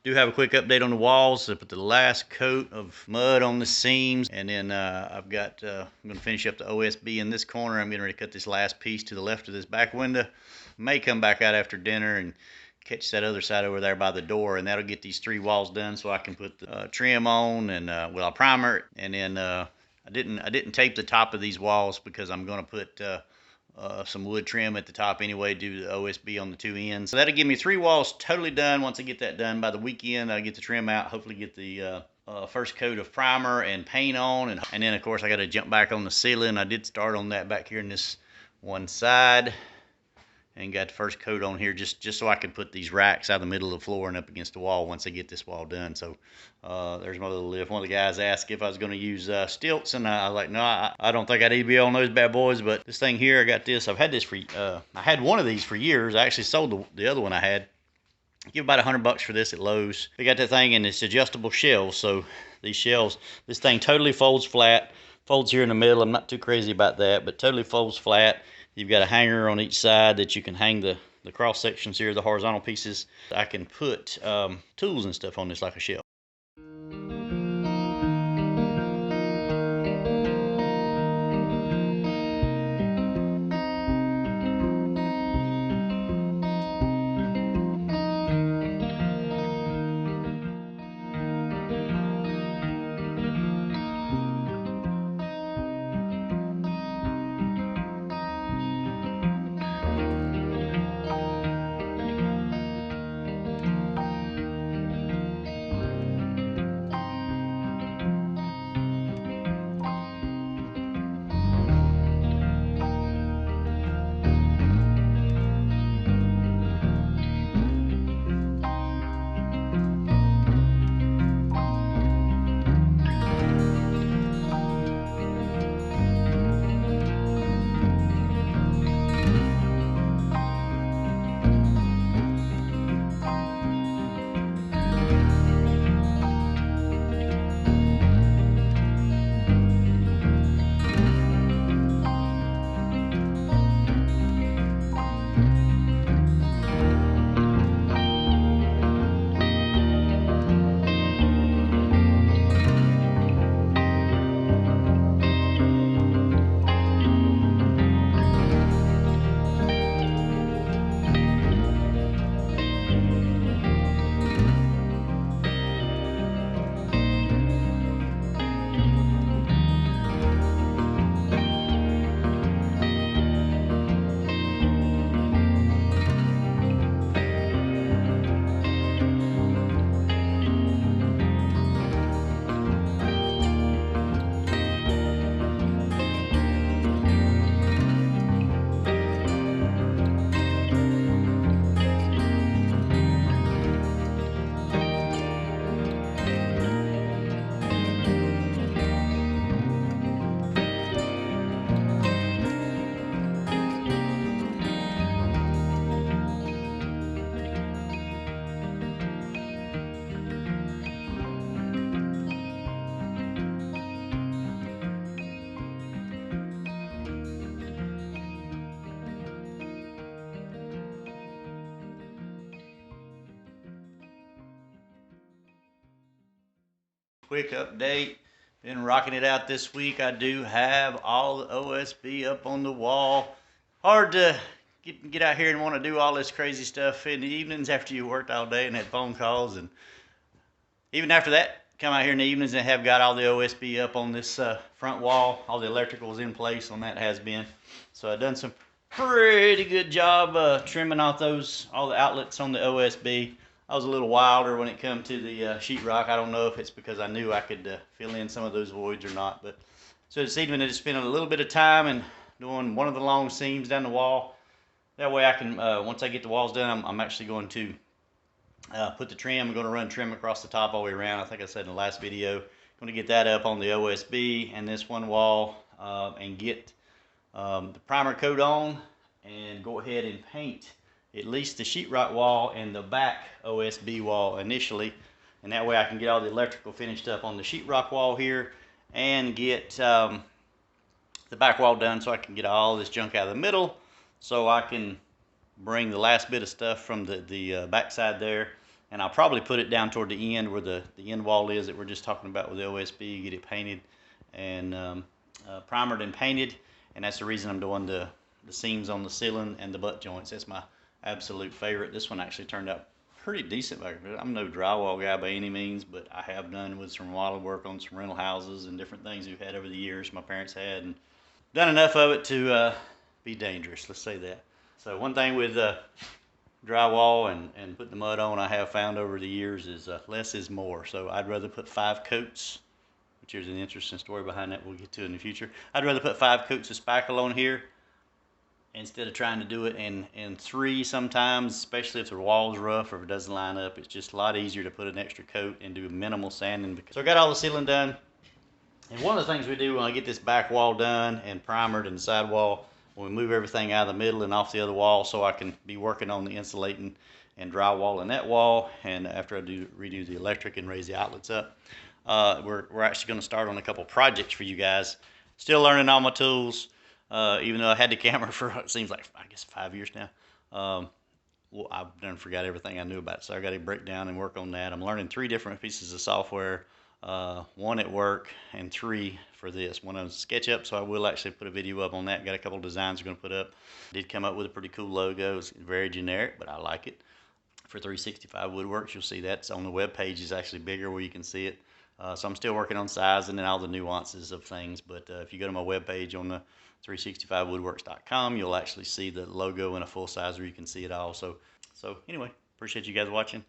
Do have a quick update on the walls. I put the last coat of mud on the seams, and then I'm going to finish up the OSB in this corner. I'm getting ready to cut this last piece to the left of this back window. May come back out after dinner and catch that other side over there by the door, and that'll get these 3 walls done so I can put the trim on, and well, I'll primer it, and then I didn't tape the top of these walls because I'm going to put some wood trim at the top anyway, do the OSB on the 2 ends. So that'll give me 3 walls totally done. Once I get that done by the weekend, I'll get the trim out, hopefully get the first coat of primer and paint on, and then of course I got to jump back on the ceiling. I did start on that back here in this one side, and got the first coat on here just so I can put these racks out of the middle of the floor and up against the wall once I get this wall done. So there's my little lift. One of the guys asked if I was going to use stilts, and I was like, no, I don't think I need to be on those bad boys. But this thing here, I got this. I've had this for I had one of these for years. I actually sold the other one I had. I give about $100 for this at Lowe's. We got that thing, and it's adjustable shelves. So these shelves, this thing totally folds flat, folds here in the middle. I'm not too crazy about that, but totally folds flat. You've got a hanger on each side that you can hang the cross sections here, the horizontal pieces. I can put tools and stuff on this like a shelf. Quick update. Been rocking it out this week. I do have all the OSB up on the wall. Hard to get out here and want to do all this crazy stuff in the evenings after you worked all day and had phone calls, and even after that, come out here in the evenings and have got all the OSB up on this front wall. All the electricals in place on that has been. So I've done some pretty good job trimming off all the outlets on the OSB. I was a little wilder when it come to the sheetrock. I don't know if it's because I knew I could fill in some of those voids or not. But so this evening I just spent a little bit of time and doing one of the long seams down the wall. That way I can, once I get the walls done, I'm actually going to put the trim. I'm going to run trim across the top all the way around. I think I said in the last video. I'm going to get that up on the OSB and this one wall and get the primer coat on and go ahead and paint at least the sheetrock wall and the back OSB wall initially, and that way I can get all the electrical finished up on the sheetrock wall here and get the back wall done, so I can get all this junk out of the middle, so I can bring the last bit of stuff from the back side there And I'll probably put it down toward the end where the end wall is that we're just talking about with the OSB, get it painted and primered and painted. And that's the reason I'm doing the seams on the ceiling and the butt joints. That's my absolute favorite. This one actually turned out pretty decent. I'm no drywall guy by any means, but I have done with some remodel work on some rental houses and different things we've had over the years, my parents had, and done enough of it to be dangerous, let's say that. So one thing with drywall and putting the mud on, I have found over the years is less is more. So I'd rather put 5 coats, which is an interesting story behind that we'll get to in the future. I'd rather put 5 coats of spackle on here instead of trying to do it in 3 sometimes, especially if the wall's rough or if it doesn't line up. It's just a lot easier to put an extra coat and do minimal sanding. So I got all the ceiling done. And one of the things we do when I get this back wall done and primered and the side wall, we move everything out of the middle and off the other wall so I can be working on the insulating and drywall in that wall. And after I redo the electric and raise the outlets up, we're actually going to start on a couple projects for you guys. Still learning all my tools, even though I had the camera for it seems like I guess 5 years now. Well, I've done forgot everything I knew about it, so I got to break down and work on that. I'm learning 3 different pieces of software. 1 at work and 3 for this. One on SketchUp, so I will actually put a video up on that. Got a couple designs we're going to put up. Did come up with a pretty cool logo. It's very generic, but I like it. For 365 Woodworks, you'll see that's on the web page. Is actually bigger where you can see it. So I'm still working on sizing and all the nuances of things, but if you go to my web page on the 365woodworks.com, you'll actually see the logo in a full size where you can see it all. So anyway, appreciate you guys watching.